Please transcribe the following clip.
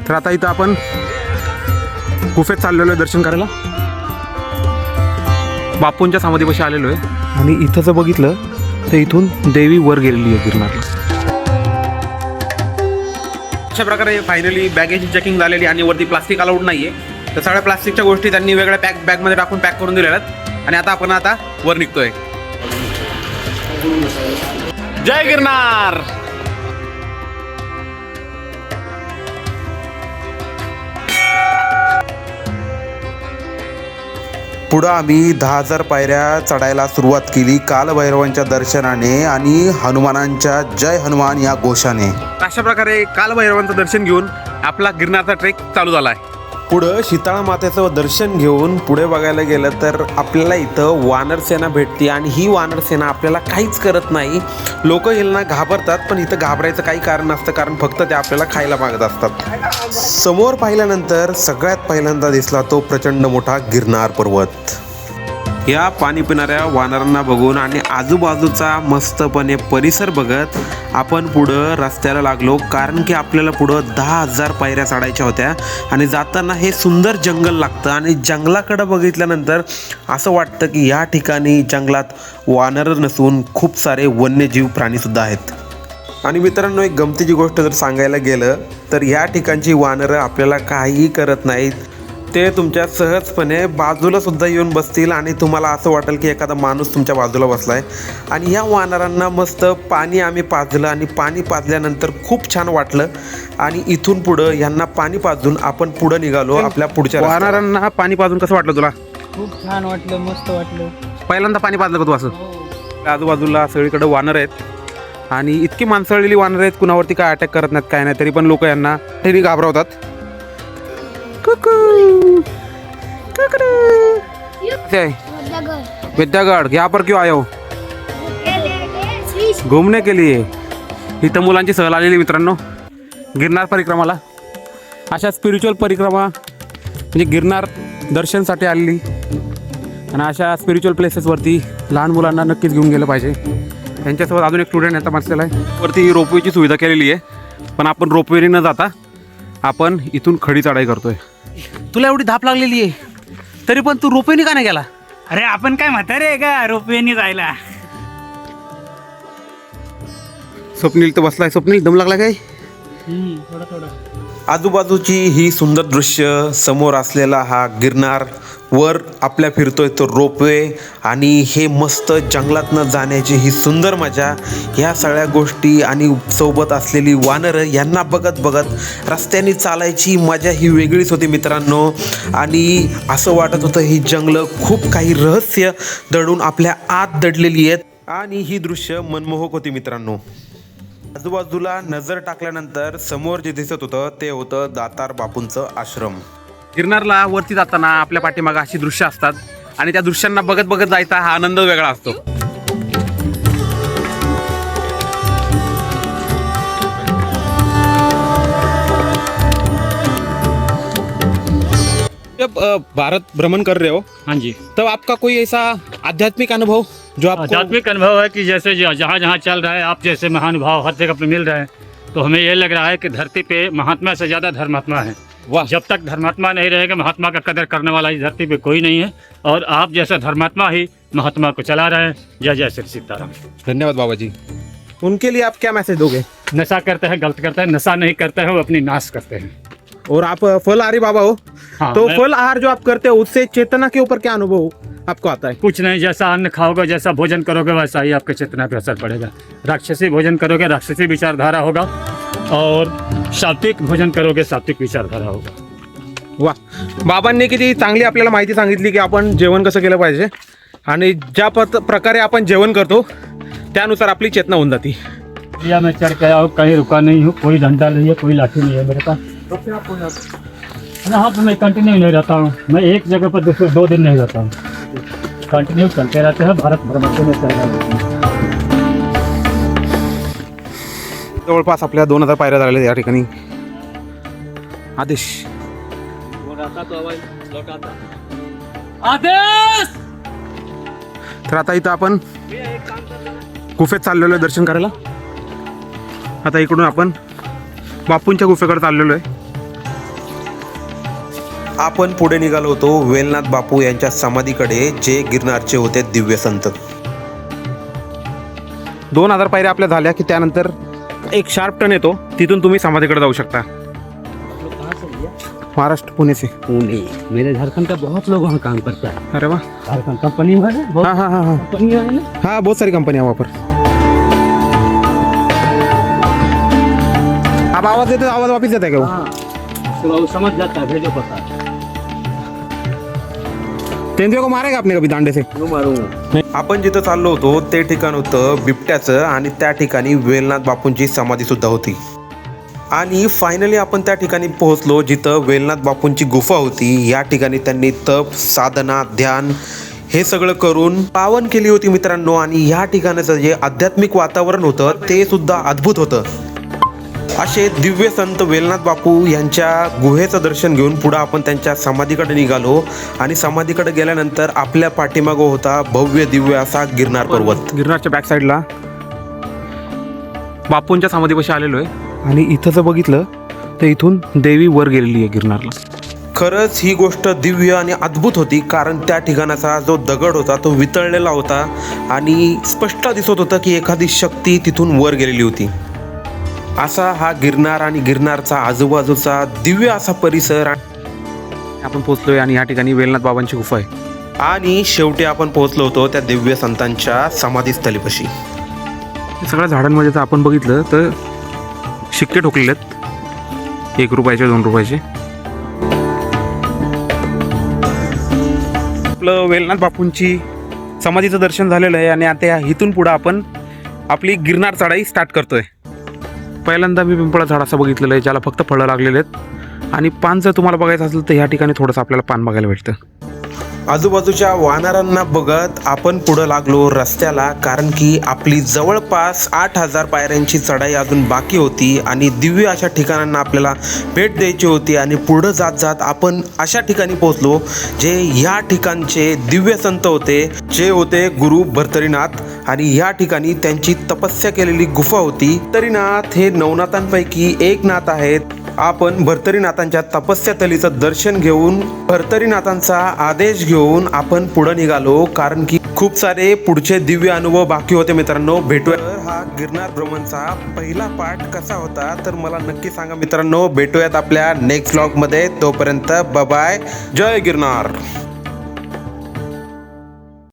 तर आता इथं आपण गुफेत चाललेलो आहे दर्शन करायला. बापूंच्या समाधीपाशी आलेलो आहे आणि इथं जर बघितलं तर इथून देवी वर गेलेली आहे गिरनारला. अशा प्रकारे फायनली बॅगेजची चेकिंग झालेली आणि वरती प्लास्टिक अलाउड नाही आहे. तर सगळ्या प्लास्टिकच्या गोष्टी त्यांनी वेगळ्या बॅगमध्ये टाकून पॅक करून दिलेल्या आहेत आणि आता आपण वर निघतोय. जय गिरनार. पुढं आम्ही 10,000 पायऱ्या चढायला सुरुवात केली कालभैरवांच्या दर्शनाने आणि हनुमानांच्या जय हनुमान या घोषाने. अशा प्रकारे कालभैरवांचं दर्शन घेऊन आपला गिरनारचा ट्रेक चालू झाला आहे. पुढं शीतळा मातेचं दर्शन घेऊन पुढे बघायला गेलं तर आपल्याला इथं वानरसेना भेटते आणि ही वानरसेना आपल्याला काहीच करत नाही. लोक यांना घाबरतात पण इथं घाबरायचं काही कारण नसतं, कारण फक्त ते आपल्याला खायला मागत असतात. समोर पाहिल्यानंतर सगळ्यात पहिल्यांदा दिसला तो प्रचंड मोठा गिरनार पर्वत. या पाणी पिणाऱ्या वानरांना बघून आणि आजूबाजूचा मस्तपणे परिसर बघत आपण पुढं रस्त्याला लागलो, कारण की आपल्याला पुढं 10,000 पायऱ्या चढायच्या होत्या आणि जाताना हे सुंदर जंगल लागतं आणि जंगलाकडं बघितल्यानंतर असं वाटतं की या ठिकाणी जंगलात वानर नसून खूप सारे वन्यजीव प्राणीसुद्धा आहेत. आणि मित्रांनो, एक गमतीची गोष्ट जर सांगायला गेलं तर या ठिकाणची वानरं आपल्याला काहीही करत नाहीत. ते तुमच्या सहजपणे बाजूला सुद्धा येऊन बसतील आणि तुम्हाला असं वाटेल की एखादा माणूस तुमच्या बाजूला बसलाय. आणि या वानरांना मस्त पाणी आम्ही पाजलं आणि पाणी पाजल्यानंतर खूप छान वाटलं आणि इथून पुढं यांना पाणी पाजून आपण पुढं निघालो आपल्या पुढच्या वानरांना पाणी पाजून कसं वाटलं तुला? खूप छान वाटलं, मस्त वाटलं. पहिल्यांदा पाणी पाजलं का तू असं? आजूबाजूला सगळीकडे वानर आहेत आणि इतकी माणसळलेली वानर आहेत, कुणावरती काय अटॅक करत नाहीत काय नाही, तरी पण लोक यांना तरी घाबरवतात. विद्यागढ़ यहाँ पर क्यों आए हो? घूमने के लिए. इथं मुलांची सहल आलेली मित्रांनो गिरनार परिक्रमाला. अशा स्पिरिच्युअल परिक्रमा म्हणजे गिरनार दर्शनसाठी आलेली आणि अशा स्पिरिच्युअल प्लेसेसवरती लहान मुलांना नक्कीच घेऊन गेलं पाहिजे. त्यांच्यासोबत अजून एक स्टुडंट आता बसलेला आहे. वरती रोपवेची सुविधा केलेली आहे, पण आपण रोपवेने न जाता आपण इथून खडी चढाई करतोय. तुला एवढी धाप लागलेली आहे तरी पण तू रोपवेने का नाही गेला? अरे आपण काय म्हातारे आहे का रोपवेने जायला? स्वप्नील तर बसलाय. स्वप्नील दम लागला काय? थोडं. आजूबाजूची ही सुंदर दृश्य, समोर असलेला हा गिरनार, वर आपल्या फिरतोय तो रोपवे आणि हे मस्त जंगलातनं जाण्याची ही सुंदर मजा, ह्या सगळ्या गोष्टी आणि सोबत असलेली वानरं यांना बघत बघत रस्त्याने चालायची मजा ही वेगळीच होती मित्रांनो. आणि असं वाटत होतं ही जंगलं खूप काही रहस्य दडून आपल्या आत दडलेली आहेत आणि ही दृश्य मनमोहक होती मित्रांनो. आजूबाजूला नजर टाकल्यानंतर समोर जे दिसत होतं ते होतं दातार बापूंचं आश्रम. गिरनारला वरती जाताना आपल्या पाठीमागं अशी दृश्य असतात आणि त्या दृश्यांना बघत बघत जायचा हा आनंद वेगळा असतो. जब भारत भ्रमण कर रहे हो, हाँ जी, तब आपका कोई ऐसा आध्यात्मिक अनुभव जो आपको आध्यात्मिक अनुभव है कि जैसे जहाँ जहाँ चल रहा है आप जैसे महानुभाव हर जगह पे मिल रहे हैं, तो हमें ये लग रहा है कि धरती पे महात्मा से ज़्यादा धर्मात्मा है. वाह. जब तक धर्मात्मा नहीं रहेगा महात्मा का कदर करने वाला इस धरती पे कोई नहीं है और आप जैसा धर्मात्मा ही महात्मा को चला रहे हैं. जय जय श्री सीताराम. धन्यवाद बाबा जी. उनके लिए आप क्या मैसेज दोगे? नशा करते हैं गलत करते हैं, नशा नहीं करते हैं वो अपनी नाश करते हैं. और आप फल आहारी बाबा हो, हाँ, तो मैं- फल आहार जो आप करते हो उससे चेतना के ऊपर क्या अनुभव आपको आता है? कुछ नहीं, जैसा अन्न खाओगे जैसा भोजन करोगे वैसा ही आपके चेतना पे असर पड़ेगा. राक्षसी भोजन करोगे राक्षसी विचारधारा होगा और सात्विक भोजन करोगे सात्विक विचारधारा होगा. वा, बाबांनी किती चांगली आपल्याला माहिती सांगितली की आपण जेवण कसं केलं पाहिजे आणि ज्या प्रकारे आपण जेवण करतो त्यानुसार आपली चेतना होऊन जाती. या मैं चढ़ के आया हूँ, कहीं रुका नहीं हूँ, कोई डंडा नहीं है, कोई लाठी नहीं है मेरे पास. यहाँ पर मैं कंटिन्यू नहीं रहता हूँ, मैं एक जगह पर 2 दिन नहीं रहता हूँ, कंटिन्यू चलते रहते हैं. भारत भ्रमण में चल रहा है. जवळपास आपल्या 2000 पायऱ्या झालेल्या या ठिकाणी. आदेश तर आता इथं आपण गुफेत चाललेलो आहे दर्शन करायला. आता इकडून आपण बापूंच्या गुफेकडे चाललेलो आहे. आपण पुढे निघालो होतो वेलनाथ बापू यांच्या समाधीकडे, जे गिरनारचे होते दिव्य संत. 2000 पायऱ्या आपल्या झाल्या की त्यानंतर एक शार्प टर्न येतो, तिथून तुम्ही समाधीकडे जाऊ शकता. महाराष्ट्र पुणे से. पुणे मेरे झारखंड का बहुत लोग वहाँ काम करता है. अरे वाह. झारखंड कंपनी में है, बहुत हाँ हाँ हाँ हाँ कंपनी है ना. हाँ, बहुत सारी कंपनियाँ वहाँ पर. अब आवाज़ देते, आवाज़ वापस देता है क्या वो? हाँ तो वो समझ जाता है, भेजो पता. तेंदुए को मारेगा आपने कभी दांडे से? क्यों मारूंगा. आपण जिथं चाललो होतो ते ठिकाण होतं बिबट्याचं, आणि त्या ठिकाणी वेलनाथ बापूंची समाधी सुद्धा होती. आणि फायनली आपण त्या ठिकाणी पोहोचलो जिथं वेलनाथ बापूंची गुफा होती. या ठिकाणी त्यांनी तप, साधना, ध्यान हे सगळं करून पावन केली होती मित्रांनो. आणि या ठिकाणाचं जे आध्यात्मिक वातावरण होतं ते सुद्धा अद्भुत होतं. असे दिव्य संत वेलनाथ बापू यांच्या गुहेचं दर्शन घेऊन पुढं आपण त्यांच्या समाधीकडे निघालो. आणि समाधीकडे गेल्यानंतर आपल्या पाठीमागं होता भव्य दिव्य असा गिरनार पर्वत. गिरनारच्या बॅक साईडला बापूंच्या समाधीपाशी आलेलो आहे. आणि इथं जर बघितलं तर इथून देवी वर गेलेली आहे गिरनारला. खरंच ही गोष्ट दिव्य आणि अद्भुत होती, कारण त्या ठिकाणाचा जो दगड होता तो वितळलेला होता आणि स्पष्ट दिसत होतं की एखादी शक्ती तिथून वर गेलेली होती. असा हा गिरनार आणि गिरनारचा आजूबाजूचा दिव्य असा परिसर. आपण पोहोचलोय आणि या ठिकाणी वेलनाथ बाबांची गुफा आहे. आणि शेवटी आपण पोहोचलो होतो त्या दिव्य संतांच्या समाधीस्थलीपाशी. सगळ्या झाडांमध्ये जर आपण बघितलं तर शिक्के ठोकलेले आहेत, 1 रुपयाचे, 2 रुपयाचे. आपलं वेलनाथ बापूंची समाधीचं दर्शन झालेलं आहे आणि आता इथून पुढं आपण आपली गिरनार चढाई स्टार्ट करतोय. पहिल्यांदा मी पिंपळा झाड असं बघितलेलं आहे ज्याला फक्त फळं लागलेले आहेत. आणि पान जर तुम्हाला बघायचं असेल तर ह्या ठिकाणी थोडंसं आपल्याला पान बघायला भेटतं. आजूबाजूच्या वानरांना बघत आपण पुढं लागलो रस्त्याला, कारण की आपली जवळपास 8000 पायऱ्यांची चढाई अजून बाकी होती. आणि दिव्य अशा ठिकाणांना आपल्याला भेट द्यायची होती. आणि पुढं जात जात आपण अशा ठिकाणी पोहोचलो जे या ठिकाणचे दिव्य संत होते, जे होते गुरु भर्तरीनाथ. आणि या ठिकाणी त्यांची तपस्या केलेली गुफा होती. भर्तरीनाथ हे नवनाथांपैकी एक नाथ आहेत. आपण भर्तरीनाथांच्या तपस्या तलीचं दर्शन घेऊन भर्तरीनाथांचा आदेश घेऊन आपण पुढे निघालो, कारण की खूप सारे पुढचे दिव्य अनुभव बाकी होते मित्रांनो. भेटूया. हा गिरनार भ्रमणचा पहिला पार्ट कसा होता तर मला नक्की सांगा मित्रांनो. भेटूयात आपल्या नेक्स्ट व्लॉग मध्ये. तोपर्यंत बाय बाय. जय गिरनार.